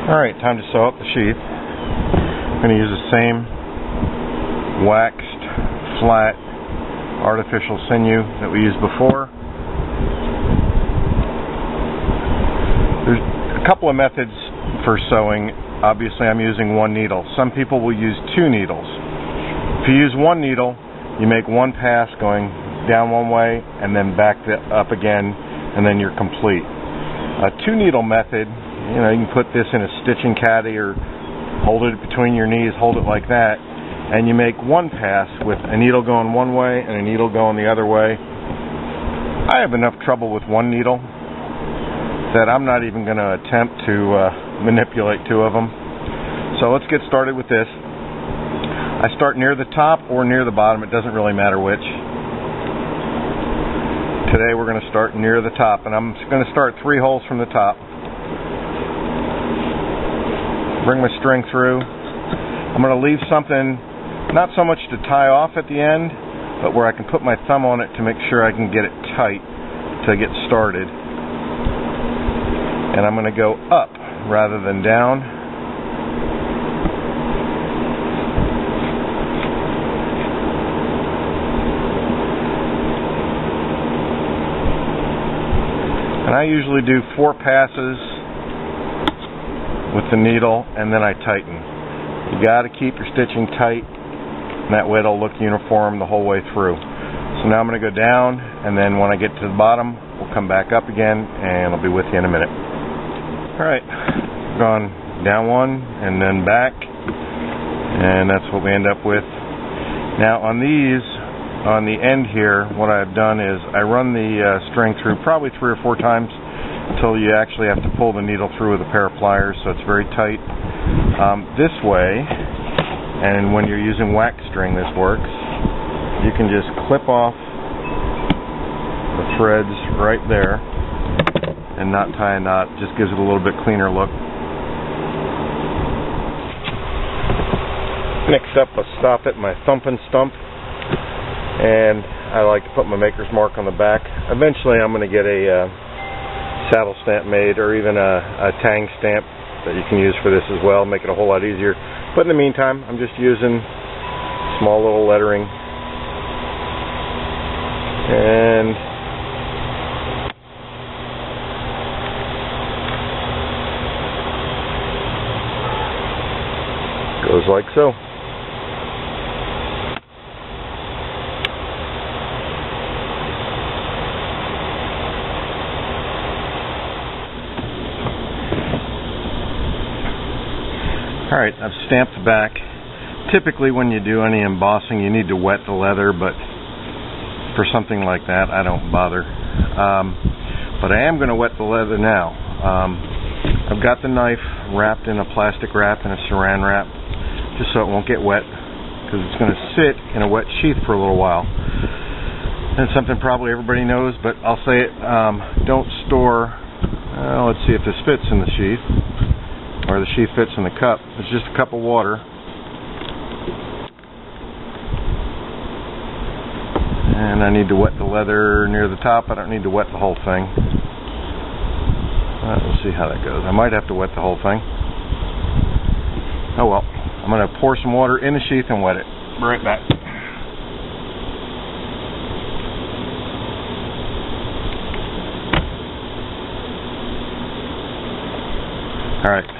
Alright, time to sew up the sheath. I'm going to use the same waxed, flat, artificial sinew that we used before. There's a couple of methods for sewing. Obviously I'm using one needle. Some people will use two needles. If you use one needle, you make one pass going down one way and then back up again, and then you're complete. A two needle method, you can put this in a stitching caddy or hold it between your knees, hold it like that, and you make one pass with a needle going one way and a needle going the other way. I have enough trouble with one needle that I'm not even going to attempt to manipulate two of them. So let's get started with this. I start near the top or near the bottom, it doesn't really matter which. Today we're going to start near the top, and I'm going to start 3 holes from the top. Bring my string through. I'm going to leave something, not so much to tie off at the end, but where I can put my thumb on it to make sure I can get it tight to get started. And I'm going to go up rather than down. And I usually do 4 passes with the needle, and then I tighten. You got to keep your stitching tight, and that way it'll look uniform the whole way through. So now I'm going to go down, and then when I get to the bottom, we'll come back up again, and I'll be with you in a minute. Alright, gone down one, and then back, and that's what we end up with. Now on these, on the end here, what I've done is I run the string through probably 3 or 4 times until you actually have to pull the needle through with a pair of pliers, so it's very tight. This way, and when you're using wax string this works, you can just clip off the threads right there and not tie a knot. Just gives it a little bit cleaner look. Next up, I stop at my thump and stump, and I like to put my maker's mark on the back. Eventually I'm going to get a saddle stamp made, or even a tang stamp that you can use for this as well, make it a whole lot easier. But in the meantime, I'm just using small little lettering. And goes like so. Alright, I've stamped the back. Typically when you do any embossing you need to wet the leather, but for something like that I don't bother. But I am going to wet the leather now. I've got the knife wrapped in a plastic wrap and a saran wrap, just so it won't get wet, because it's going to sit in a wet sheath for a little while. That's something probably everybody knows, but I'll say it, don't store, let's see if this fits in the sheath, or the sheath fits in the cup. It's just a cup of water. And I need to wet the leather near the top. I don't need to wet the whole thing. We'll see how that goes. I might have to wet the whole thing. Oh well. I'm going to pour some water in the sheath and wet it. Be right back. Alright.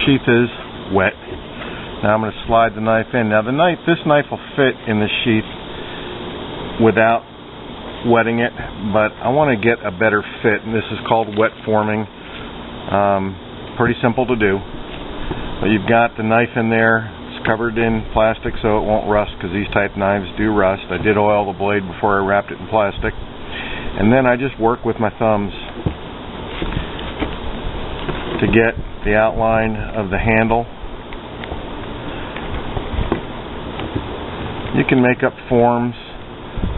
Sheath is wet. Now I'm going to slide the knife in. Now this knife will fit in the sheath without wetting it, but I want to get a better fit, and this is called wet forming. Pretty simple to do. But you've got the knife in there. It's covered in plastic so it won't rust, because these type knives do rust. I did oil the blade before I wrapped it in plastic. And then I just work with my thumbs to get the outline of the handle. You can make up forms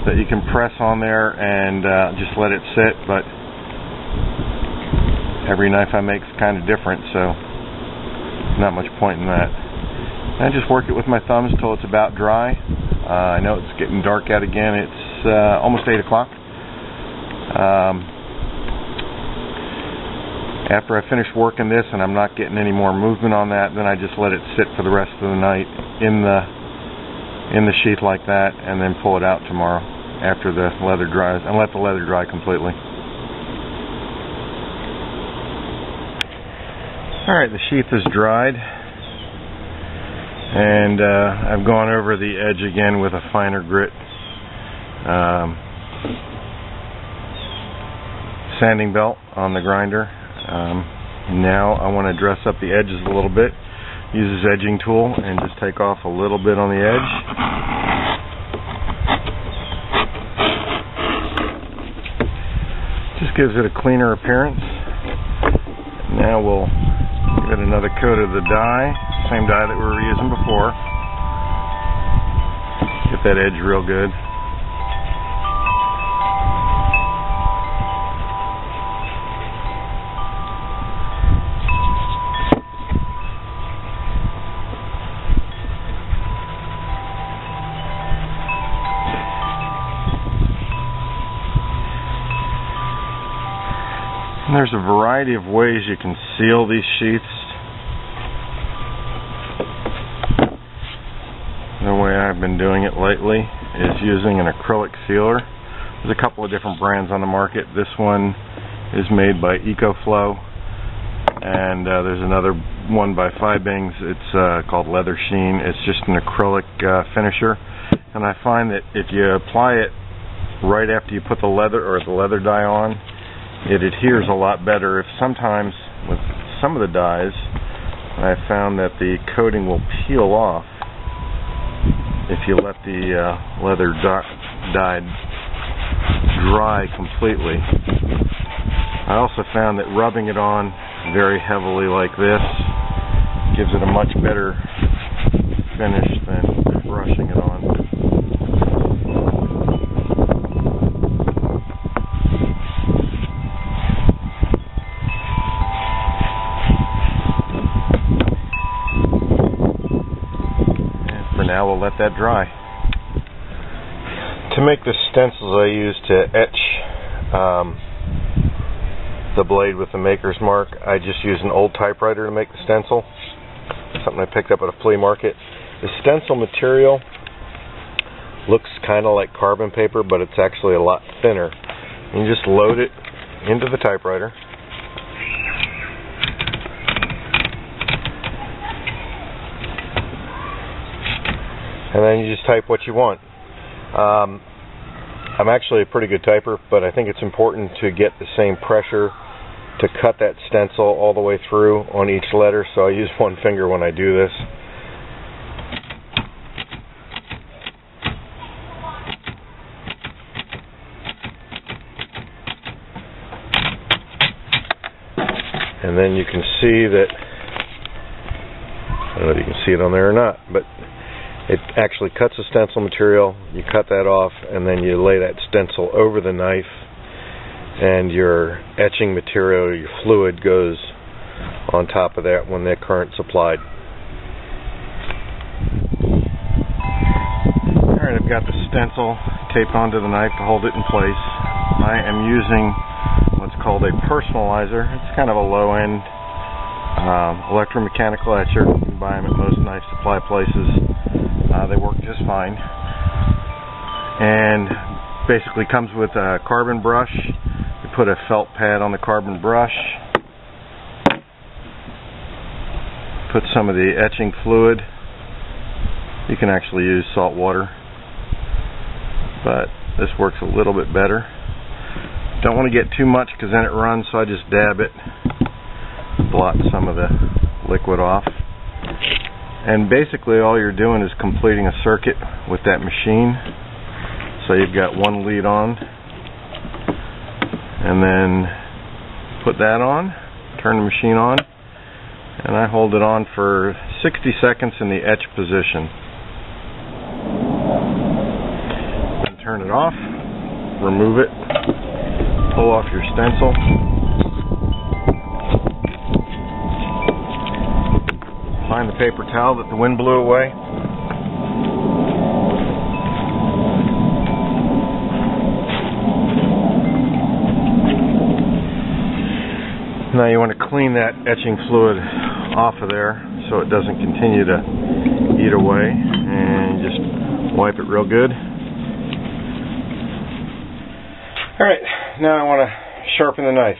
that you can press on there and just let it sit, but every knife I make is kind of different, so not much point in that. I just work it with my thumbs till it's about dry. I know it's getting dark out again. It's almost 8 o'clock. After I finish working this and I'm not getting any more movement on that, then I just let it sit for the rest of the night in the sheath like that, and then pull it out tomorrow after the leather dries, and let the leather dry completely. Alright, the sheath is dried, and I've gone over the edge again with a finer grit sanding belt on the grinder. Now I want to dress up the edges a little bit. Use this edging tool and just take off a little bit on the edge. Just gives it a cleaner appearance. Now we'll give it another coat of the dye, same dye that we were using before. Get that edge real good. And there's a variety of ways you can seal these sheaths. The way I've been doing it lately is using an acrylic sealer. There's a couple of different brands on the market. This one is made by EcoFlow, and there's another one by Fibings. It's called Leather Sheen. It's just an acrylic finisher, and I find that if you apply it right after you put the leather dye on, it adheres a lot better. If sometimes with some of the dyes, I found that the coating will peel off if you let the leather dye dry completely. I also found that rubbing it on very heavily like this gives it a much better finish than brushing it on. Now we'll let that dry. To make the stencils I use to etch the blade with the maker's mark, I just use an old typewriter to make the stencil. Something I picked up at a flea market. The stencil material looks kind of like carbon paper, but it's actually a lot thinner. You just load it into the typewriter. And then you just type what you want. I'm actually a pretty good typer, but I think it's important to get the same pressure to cut that stencil all the way through on each letter, so I use one finger when I do this. And then you can see that, I don't know if you can see it on there or not, but it actually cuts the stencil material, you cut that off, and then you lay that stencil over the knife, and your etching material, your fluid, goes on top of that when the current's applied. Alright, I've got the stencil taped onto the knife to hold it in place. I am using what's called a personalizer. It's kind of a low-end electromechanical etcher. You can buy them at most knife supply places. They work just fine, and basically comes with a carbon brush. You put a felt pad on the carbon brush, put some of the etching fluid. You can actually use salt water, but this works a little bit better. Don't want to get too much because then it runs, so I just dab it, blot some of the liquid off. And basically all you're doing is completing a circuit with that machine. So you've got one lead on, and then put that on, turn the machine on, and I hold it on for 60 seconds in the etch position. Then turn it off, remove it, pull off your stencil. Find the paper towel that the wind blew away. Now you want to clean that etching fluid off of there so it doesn't continue to eat away, and just wipe it real good. Alright, now I want to sharpen the knife.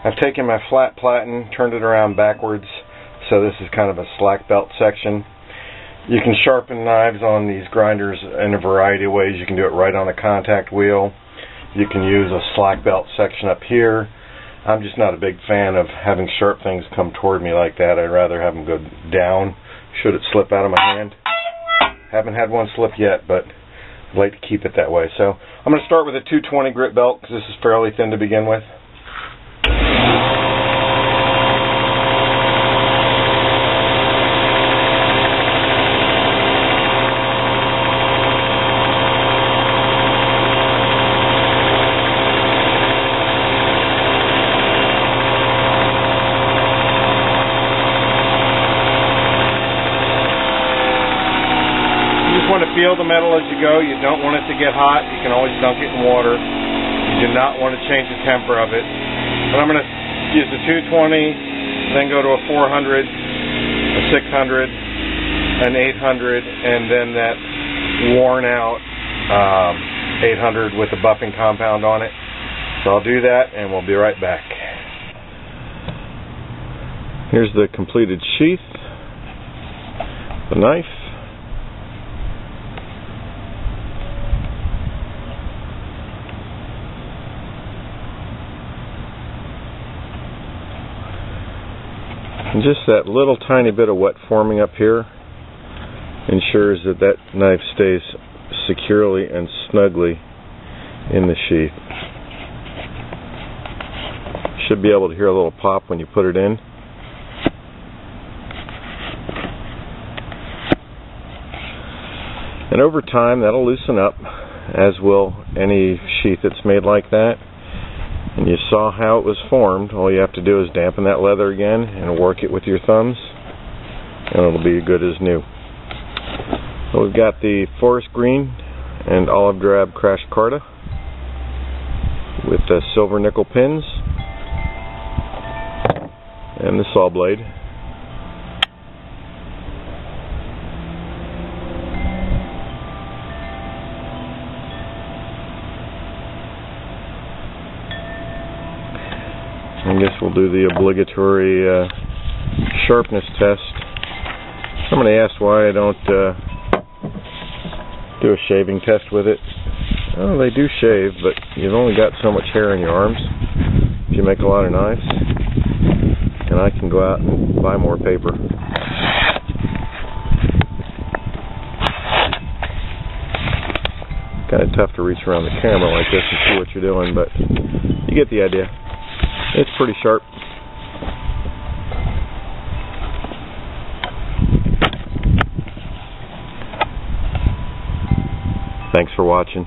I've taken my flat platen, turned it around backwards, so this is kind of a slack belt section. You can sharpen knives on these grinders in a variety of ways. You can do it right on a contact wheel. You can use a slack belt section up here. I'm just not a big fan of having sharp things come toward me like that. I'd rather have them go down should it slip out of my hand. Haven't had one slip yet, but I'd like to keep it that way. So I'm going to start with a 220 grit belt because this is fairly thin to begin with. Feel the metal as you go. You don't want it to get hot. You can always dunk it in water. You do not want to change the temper of it. But I'm going to use the 220, then go to a 400, a 600, an 800, and then that worn out 800 with the buffing compound on it. So I'll do that and we'll be right back. Here's the completed sheath, the knife. And just that little tiny bit of wet forming up here ensures that that knife stays securely and snugly in the sheath. You should be able to hear a little pop when you put it in. And over time that'll loosen up, as will any sheath that's made like that. And you saw how it was formed. All you have to do is dampen that leather again and work it with your thumbs, and it'll be good as new. So we've got the forest green and olive drab crash carta with the silver nickel pins and the saw blade. I guess we'll do the obligatory sharpness test. Somebody asked why I don't do a shaving test with it. Oh, they do shave, but you've only got so much hair in your arms if you make a lot of knives. And I can go out and buy more paper. Kind of tough to reach around the camera like this and see what you're doing, but you get the idea. It's pretty sharp. Thanks for watching.